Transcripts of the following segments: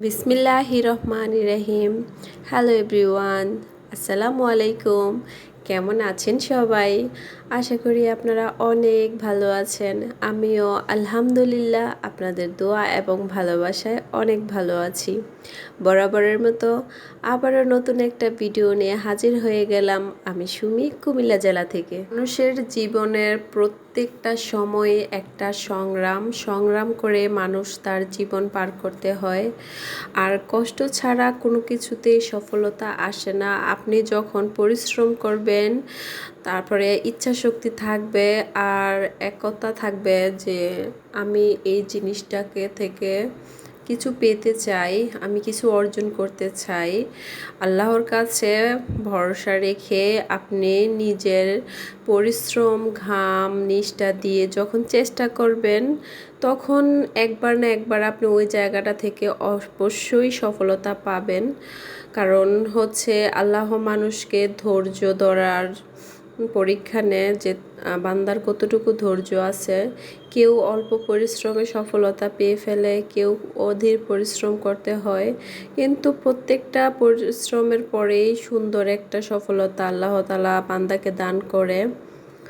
বিসমিল্লাহির রহমানির রহিম। Hello everyone, আসসালামু আলাইকুম। কেমন আছেন সবাই? আশা করি আপনারা অনেক ভালো আছেন। আমিও আলহামদুলিল্লাহ আপনাদের দোয়া এবং ভালোবাসায় অনেক ভালো আছি। বরাবরের মতো আবারও নতুন একটা ভিডিও নিয়ে হাজির হয়ে গেলাম আমি সুমি, কুমিল্লা জেলা থেকে। মানুষের জীবনের প্রত্যেকটা সময়ে একটা সংগ্রাম করে মানুষ তার জীবন পার করতে হয়। আর কষ্ট ছাড়া কোনো কিছুতেই সফলতা আসে না। আপনি যখন পরিশ্রম করবেন, তারপরে ইচ্ছা শক্তি থাকবে আর একতা থাকবে যে আমি এই জিনিসটাকে থেকে কিছু পেতে চাই, আমি কিছু অর্জন করতে চাই। আল্লাহর কাছে ভরসা রেখে আপনি নিজের পরিশ্রম, ঘাম, নিষ্ঠা দিয়ে যখন চেষ্টা করবেন, তখন একবার না একবার আপনি ওই জায়গাটা থেকে অবশ্যই সফলতা পাবেন। কারণ হচ্ছে আল্লাহ মানুষকে ধৈর্য ধরার পরীক্ষা নেয় যে বান্দার কতটুকু ধৈর্য আছে। কেউ অল্প পরিশ্রমে সফলতা পেয়ে ফেলে, কেউ অধীর পরিশ্রম করতে হয়, কিন্তু প্রত্যেকটা পরিশ্রমের পরেই সুন্দর একটা সফলতা আল্লাহ তাআলা বান্দাকে দান করে।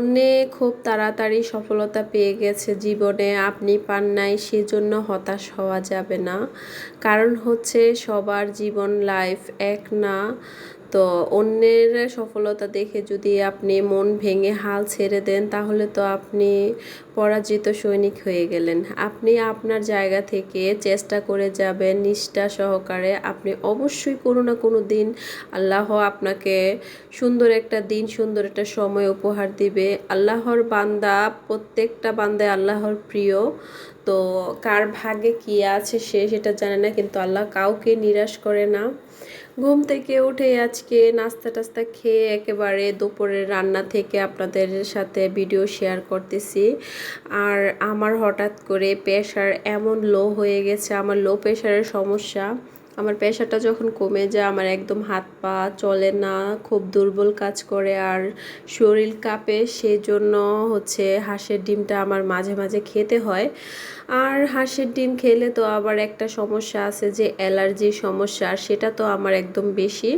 অনেক খুব তাড়াতাড়ি সফলতা পেয়ে গেছে জীবনে, আপনি পান নাই, সেজন্য হতাশ হওয়া যাবে না। কারণ হচ্ছে সবার জীবন লাইফ এক না। তো অন্যের সফলতা দেখে যদি আপনি মন ভেঙে হাল ছেড়ে দেন, তাহলে তো আপনি পরাজিত সৈনিক হয়ে গেলেন। আপনি আপনার জায়গা থেকে চেষ্টা করে যাবেন নিষ্ঠা সহকারে, আপনি অবশ্যই কোনো না কোনো দিন আল্লাহ আপনাকে সুন্দর একটা দিন, সুন্দর একটা সময় উপহার দিবে। আল্লাহর বান্দা, প্রত্যেকটা বান্দায় আল্লাহর প্রিয়। তো কার ভাগ্যে কী আছে সে সেটা জানে না, কিন্তু আল্লাহ কাউকে নিরাশ করে না। ঘুম থেকে উঠে আজকে নাস্তা টাস্তা খেয়ে একেবারে দুপুরের রান্না থেকে আপনাদের সাথে ভিডিও শেয়ার করতেছি। আর আমার হঠাৎ করে প্রেশার এমন লো হয়ে গেছে, আমার লো প্রেশারের সমস্যা। আমার প্রেশারটা যখন কমে যায়, আমার একদম হাত পা চলে না, খুব দুর্বল কাজ করে আর শরীর কাঁপে। সেই জন্য হচ্ছে হাঁসের ডিমটা আমার মাঝে মাঝে খেতে হয়। আর হাঁসের ডিম খেলে তো আবার একটা সমস্যা আছে যে অ্যালার্জির সমস্যা, সেটা তো আমার একদম বেশি।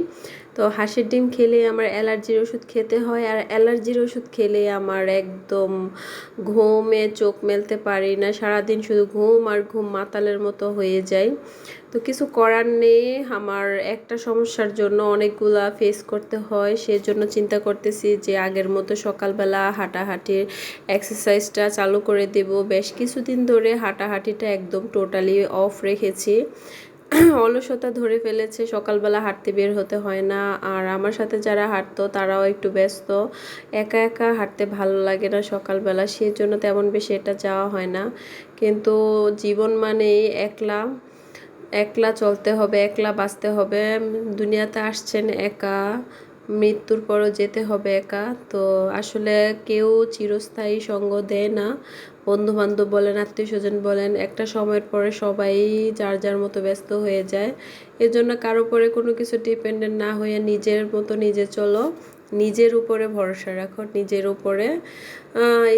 তো হাঁসের ডিম খেলে আমার অ্যালার্জির ওষুধ খেতে হয়, আর অ্যালার্জির ওষুধ খেলে আমার একদম ঘুমে চোখ মেলতে পারি না, সারাদিন শুধু ঘুম আর ঘুম, মাতালের মতো হয়ে যায়। তো কিছু করার নেই, আমার একটা সমস্যার জন্য অনেকগুলা ফেস করতে হয়। সেজন্য চিন্তা করতেছি যে আগের মতো সকালবেলা হাঁটাহাঁটির এক্সারসাইজটা চালু করে দেব। বেশ কিছুদিন ধরে হাঁটাহাঁটিটা একদম টোটালি অফ রেখেছি। অলসতা ধরে ফেলেছে, সকালবেলা হাঁটতে বের হতে হয় না। আর আমার সাথে যারা হাঁটতো তারাও একটু ব্যস্ত, একা একা হাঁটতে ভালো লাগে না সকালবেলা, সেই জন্য তেমন বেশি এটা যাওয়া হয় না। কিন্তু জীবন মানেই একলা, একলা চলতে হবে, একলা বাঁচতে হবে। দুনিয়াতে আসছেন একা, মৃত্যুর পরও যেতে হবে একা। তো আসলে কেউ চিরস্থায়ী সঙ্গ দেয় না। বন্ধু বান্ধব বলেন, আত্মীয় স্বজন বলেন, একটা সময়ের পরে সবাই যার যার মতো ব্যস্ত হয়ে যায়। এজন্য কারো উপরে কোনো কিছু ডিপেন্ডেন্ট না হয়ে নিজের মতো নিজে চলো, নিজের উপরে ভরসা রাখো, নিজের উপরে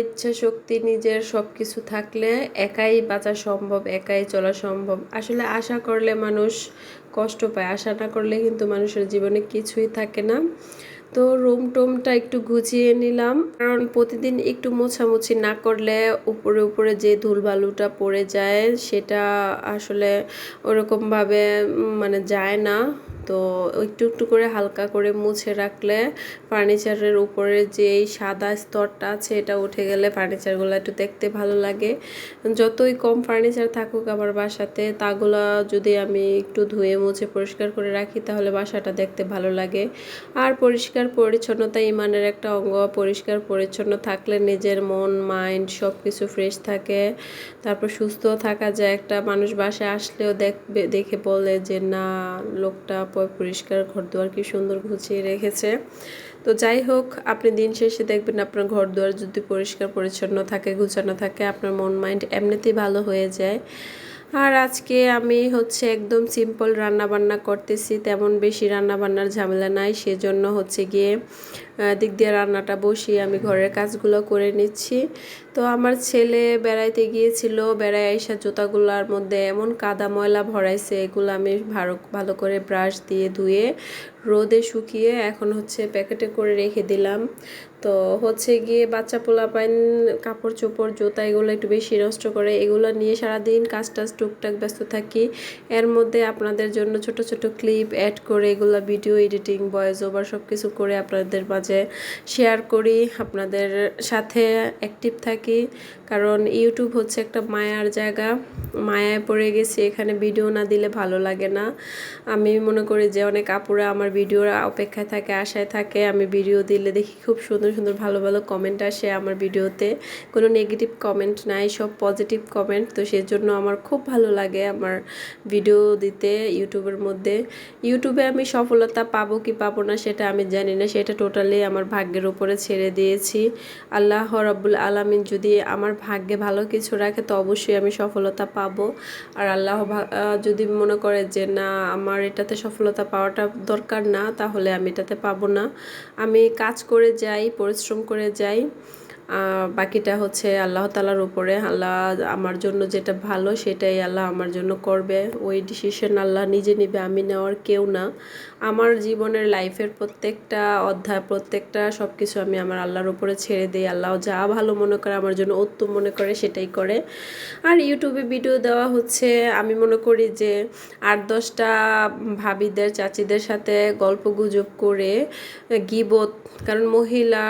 ইচ্ছা শক্তি, নিজের সব কিছু থাকলে একাই বাঁচা সম্ভব, একাই চলা সম্ভব। আসলে আশা করলে মানুষ কষ্ট পায়, আশা না করলে কিন্তু মানুষের জীবনে কিছুই থাকে না। তো রুম টুমটা একটু গুছিয়ে নিলাম, কারণ প্রতিদিন একটু মোছামুছি না করলে উপরে উপরে যে ধুলবালুটা পড়ে যায় সেটা আসলে ওরকমভাবে মানে যায় না। তো একটু একটু করে হালকা করে মুছে রাখলে ফার্নিচারের উপরে যে এই সাদা স্তরটা আছে এটা উঠে গেলে ফার্নিচারগুলো একটু দেখতে ভালো লাগে। যতই কম ফার্নিচার থাকুক আমার বাসাতে, তাগুলা যদি আমি একটু ধুয়ে মুছে পরিষ্কার করে রাখি তাহলে বাসাটা দেখতে ভালো লাগে। আর পরিষ্কার পরিচ্ছন্নতা ইমানের একটা অঙ্গ। পরিষ্কার পরিচ্ছন্ন থাকলে নিজের মন, মাইন্ড সব কিছু ফ্রেশ থাকে, তারপর সুস্থ থাকা যায়। একটা মানুষ বাসায় আসলেও দেখবে, দেখে বলে যে না, লোকটা পরিষ্কার ঘরদুয়ার কি সুন্দর গুছিয়ে রেখেছে। তো যাই হোক, আপনি দিন শেষে দেখবেন আপনার ঘরদুয়ার যদি পরিষ্কার পরিচ্ছন্ন থাকে, গুছানো থাকে, আপনার মন মাইন্ড এমনিতেই ভালো হয়ে যায়। আর আজকে আমি হচ্ছে একদম সিম্পল রান্না বান্না করতেছি, তেমন বেশি রান্না বান্নার ঝামেলা নাই। সেজন্য হচ্ছে গিয়ে দিক দিয়ে রান্নাটা বসিয়ে আমি ঘরের কাজগুলো করে নিচ্ছি। তো আমার ছেলে বেড়াইতে গিয়েছিল, বেড়ায় আইসা জুতাগুলোর মধ্যে এমন কাদা ময়লা ভরাইছে, এগুলো আমি ভালো করে ব্রাশ দিয়ে ধুয়ে রোদে শুকিয়ে এখন হচ্ছে প্যাকেটে করে রেখে দিলাম। তো হচ্ছে গিয়ে বাচ্চা পোলাপাইন কাপড় চোপড় জুতা এগুলো একটু বেশি নষ্ট করে, এগুলো নিয়ে সারাদিন কাজ টাজ টুকটাক ব্যস্ত থাকি। এর মধ্যে আপনাদের জন্য ছোট ছোট ক্লিপ অ্যাড করে এগুলো ভিডিও এডিটিং ভয়েস ওভার সব কিছু করে আপনাদের মাঝে শেয়ার করি, আপনাদের সাথে অ্যাক্টিভ থাকি। কারণ ইউটিউব হচ্ছে একটা মায়ার জায়গা, মায়ায় পড়ে গেছি, এখানে ভিডিও না দিলে ভালো লাগে না। আমি মনে করি যে অনেক আপুরা আমার ভিডিওর অপেক্ষায় থাকে, আশায় থাকে, আমি ভিডিও দিলে দেখি খুব সুন্দর সুন্দর ভালো ভালো কমেন্ট আসে আমার ভিডিওতে, কোনো নেগেটিভ কমেন্ট নাই, সব পজিটিভ কমেন্ট। তো সেজন্য আমার খুব ভালো লাগে আমার ভিডিও দিতে ইউটিউবের মধ্যে। ইউটিউবে আমি সফলতা পাবো কি পাবো না সেটা আমি জানি না, সেটা টোটালি আমার ভাগ্যের উপরে ছেড়ে দিয়েছি। আল্লাহ রাব্বুল আলামিন যদি আমার ভাগ্যে ভালো কিছু রাখে তো অবশ্যই আমি সফলতা পাবো। আর আল্লাহ যদি মনে করে যে না আমার এটাতে সফলতা পাওয়াটা দরকার না, তাহলে আমি এটাতে পাবো না। আমি কাজ করে যাই, পরিশ্রম করে যাই, বাকিটা হচ্ছে আল্লাহ তাআলার উপরে। আল্লাহ আমার জন্য যেটা ভালো সেটাই আল্লাহ আমার জন্য করবে, ওই ডিসিশন আল্লাহ নিজে নেবে, আমি নেওয়ার কেউ না। আমার জীবনের লাইফের প্রত্যেকটা অধ্যায়, প্রত্যেকটা সব কিছু আমি আমার আল্লাহর উপরে ছেড়ে দিই। আল্লাহ যা ভালো মনে করে, আমার জন্য উত্তম মনে করে সেটাই করে। আর ইউটিউবে ভিডিও দেওয়া হচ্ছে, আমি মনে করি যে 8-10টা ভাবিদের চাচিদের সাথে গল্প গুজব করে গীবত, কারণ মহিলা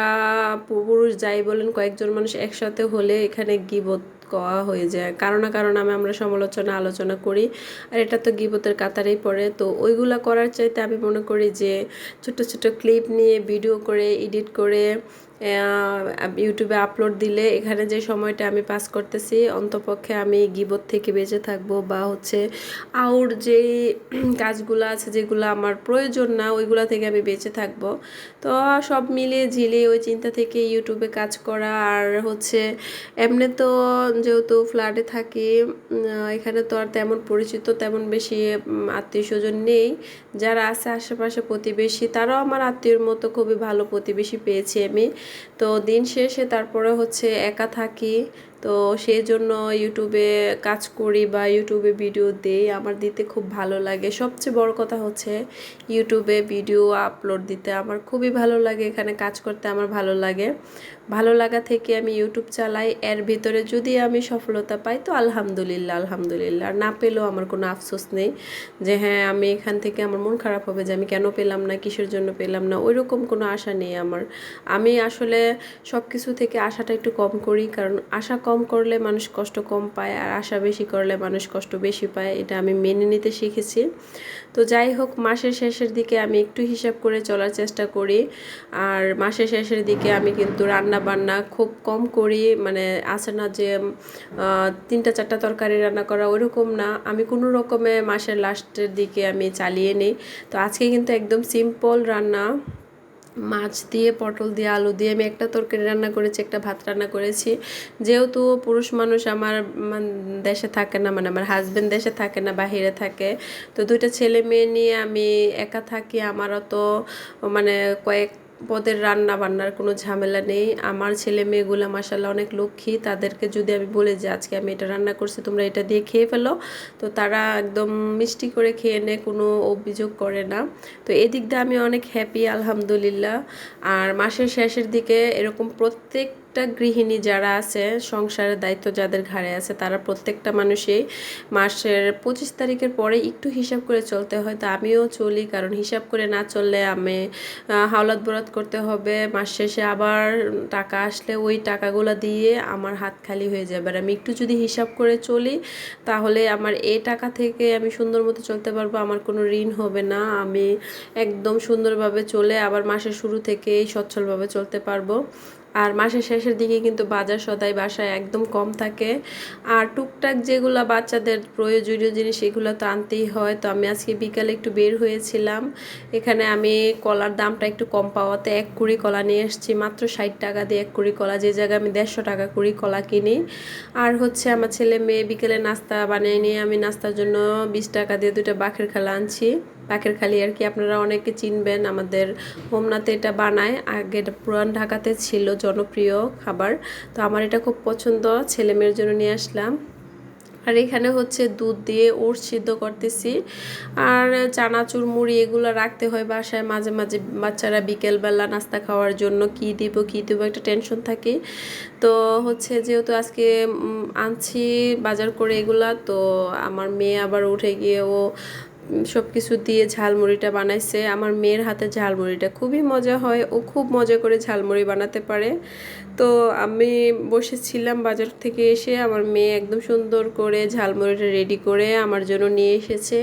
পুরুষ যাই বলেন কয়েকজন মানুষ একসাথে হলে এখানে গীবত কওয়া হয়ে যায়, কারণ না কারণ আমরা সমালোচনা আলোচনা করি, আর এটা তো গীবতের কাতারেই পড়ে। তো ওইগুলা করার চাইতে আমি মনে করি যে ছোট ছোট ক্লিপ নিয়ে ভিডিও করে এডিট করে ইউটিউবে আপলোড দিলে এখানে যে সময়টা আমি পাস করতেছি অন্তপক্ষে আমি গীবত থেকে বেঁচে থাকবো, বা হচ্ছে আউট যেই কাজগুলো আছে যেগুলো আমার প্রয়োজন না ওইগুলো থেকে আমি বেঁচে থাকবো। তো সব মিলিয়ে ঝিলিয়ে ওই চিন্তা থেকে ইউটিউবে কাজ করা। আর হচ্ছে এমনি তো যেহেতু ফ্ল্যাটে থাকি, এখানে তো আর তেমন পরিচিত তেমন বেশি আত্মীয় স্বজন নেই, যারা আছে আশেপাশে প্রতিবেশী তারাও আমার আত্মীয়র মতো খুবই ভালো প্রতিবেশী পেয়েছি আমি। তো দিন শেষে তারপরে হচ্ছে একা থাকি, তো সেই জন্য ইউটিউবে কাজ করি বা ইউটিউবে ভিডিও দিই, আমার দিতে খুব ভালো লাগে। সবচেয়ে বড় কথা হচ্ছে ইউটিউবে ভিডিও আপলোড দিতে আমার খুবই ভালো লাগে, এখানে কাজ করতে আমার ভালো লাগে। ভালো লাগা থেকে আমি ইউটিউব চালাই, এর ভিতরে যদি আমি সফলতা পাই তো আলহামদুলিল্লাহ আলহামদুলিল্লাহ, আর না পেলেও আমার কোনো আফসোস নেই যে হ্যাঁ আমি এখান থেকে আমার মন খারাপ হবে যে আমি কেন পেলাম না, কিসের জন্য পেলাম না, ওইরকম কোনো আশা নেই আমার। আমি আসলে সব কিছু থেকে আশাটা একটু কম করি, কারণ আশা কম করলে মানুষ কষ্ট কম পায়, আর আশা বেশি করলে মানুষ কষ্ট বেশি পায়, এটা আমি মেনে নিতে শিখেছি। তো যাই হোক, মাসের শেষের দিকে আমি একটু হিসাব করে চলার চেষ্টা করি, আর মাসের শেষের দিকে আমি কিন্তু রান্না বান্না খুব কম করি, মানে আছে না যে 3-4টা তরকারি রান্না করা ওইরকম না, আমি কোনো রকমে মাসের লাস্টের দিকে আমি চালিয়ে নিই। তো আজকে কিন্তু একদম সিম্পল রান্না, মাছ দিয়ে পটল দিয়ে আলু দিয়ে আমি একটা তরকারি রান্না করেছি, একটা ভাত রান্না করেছি। যেহেতু পুরুষ মানুষ আমার দেশে থাকে না, মানে আমার হাজবেন্ড দেশে থাকে না, বাহিরে থাকে, তো 2টা ছেলে মেয়ে নিয়ে আমি একা থাকি, আমারও তো মানে কয়েক পদের রান্না বান্নার কোনো ঝামেলা নেই। আমার ছেলে মেয়েগুলো মাশাআল্লাহ অনেক লক্ষ্মী, তাদেরকে যদি আমি বলে যে আজকে আমি এটা রান্না করছি তোমরা এটা দিয়ে খেয়ে ফেলো, তো তারা একদম মিষ্টি করে খেয়ে নেয়, কোনো অভিযোগ করে না। তো এদিক দিয়ে আমি অনেক হ্যাপি আলহামদুলিল্লাহ। আর মাসের শেষের দিকে এরকম প্রত্যেকটা গৃহিণী যারা আছে, সংসারের দায়িত্ব যাদের ঘাড়ে আছে, তারা প্রত্যেকটা মানুষই মাসের 25 তারিখের পরে একটু হিসাব করে চলতে হয়। তো আমিও চলি, কারণ হিসাব করে না চললে আমি হাওলাত বরাত করতে হবে, মাস শেষে আবার টাকা আসলে ওই টাকাগুলো দিয়ে আমার হাত খালি হয়ে যাবে। আর আমি একটু যদি হিসাব করে চলি তাহলে আমার এই টাকা থেকে আমি সুন্দর মতো চলতে পারবো, আমার কোনো ঋণ হবে না, আমি একদম সুন্দরভাবে চলে আবার মাসের শুরু থেকেই সচ্ছলভাবে চলতে পারবো। আর মাসের শেষের দিকে কিন্তু বাজার সদাই বাসায় একদম কম থাকে। আর টুকটাক যেগুলো বাচ্চাদের প্রয়োজনীয় জিনিস সেগুলো তো আনতেই হয়। তো আমি আজকে বিকালে একটু বের হয়েছিলাম। এখানে আমি কলার দামটা একটু কম পাওয়াতে 1 কুড়ি কলা নিয়ে এসেছি, মাত্র 60 টাকা দিয়ে 1 কুড়ি কলা, যে জায়গায় আমি 150 টাকা কুড়ি কলা কিনি। আর হচ্ছে আমার ছেলে মেয়ে বিকেলে নাস্তা বানিয়ে নিয়ে আমি নাস্তার জন্য 20 টাকা দিয়ে 2টা বাঁকের খালা আনছি। বাঁকের খালি আর কি আপনারা অনেকে চিনবেন, আমাদের হোমনাতে এটা বানায়। আগে এটা পুরান ঢাকাতে ছিল জনপ্রিয় খাবার। তো আমার এটা খুব পছন্দ, ছেলে মেয়ের জন্য নিয়ে আসলাম। আর এখানে হচ্ছে দুধ দিয়ে ওট সিদ্ধ করতেছি। আর চানাচুর মুড়ি এগুলো রাখতে হয় বাসায়, মাঝে মাঝে বাচ্চারা বিকেলবেলা নাস্তা খাওয়ার জন্য কি দিব একটা টেনশন থাকে। তো হচ্ছে যেহেতু আজকে আনছি বাজার করে এগুলা, তো আমার মেয়ে আবার উঠে গিয়ে ও সব কিছু দিয়ে ঝালমুড়িটা বানাইছে। আমার মেয়ের হাতে ঝালমুড়িটা খুবই মজা হয়, ও খুব মজা করে ঝালমুড়ি বানাতে পারে। তো আমি বসেছিলাম বাজার থেকে এসে, আমার মেয়ে একদম সুন্দর করে ঝালমুড়িটা রেডি করে আমার জন্য নিয়ে এসেছে।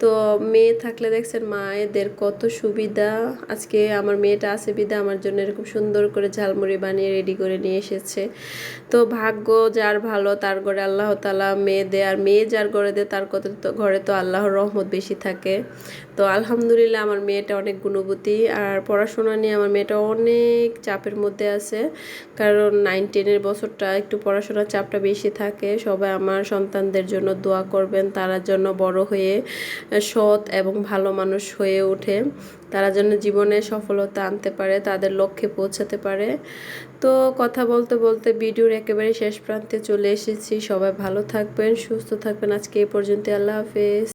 তো মেয়ে থাকলে দেখছেন মায়েদের কত সুবিধা। আজকে আমার মেয়েটা আছে বিধা আমার জন্য এরকম সুন্দর করে ঝালমুড়ি বানিয়ে রেডি করে নিয়ে এসেছে। তো ভাগ্য যার ভালো তার ঘরে আল্লাহ তাআলা মেয়ে দেয়, আর মেয়ে যার ঘরে দেয় তার কত তো ঘরে তো আল্লাহর রহমত বেশি থাকে। তো আলহামদুলিল্লাহ আমার মেয়েটা অনেক গুণবতী। আর পড়াশোনা নিয়ে আমার মেয়েটা অনেক চাপের মধ্যে আছে, কারণ 9-10 বছরটা একটু পড়াশোনার চাপটা বেশি থাকে। সবাই আমার সন্তানদের জন্য দোয়া করবেন, তারা জন্য বড় হয়ে সৎ এবং ভালো মানুষ হয়ে ওঠে, তারা যেন জীবনে সফলতা আনতে পারে, তাদের লক্ষ্যে পৌঁছাতে পারে। তো কথা বলতে বলতে ভিডিওর একেবারে শেষ প্রান্তে চলে এসেছি। সবাই ভালো থাকবেন, সুস্থ থাকবেন। আজকে এই পর্যন্ত, আল্লাহ হাফেজ।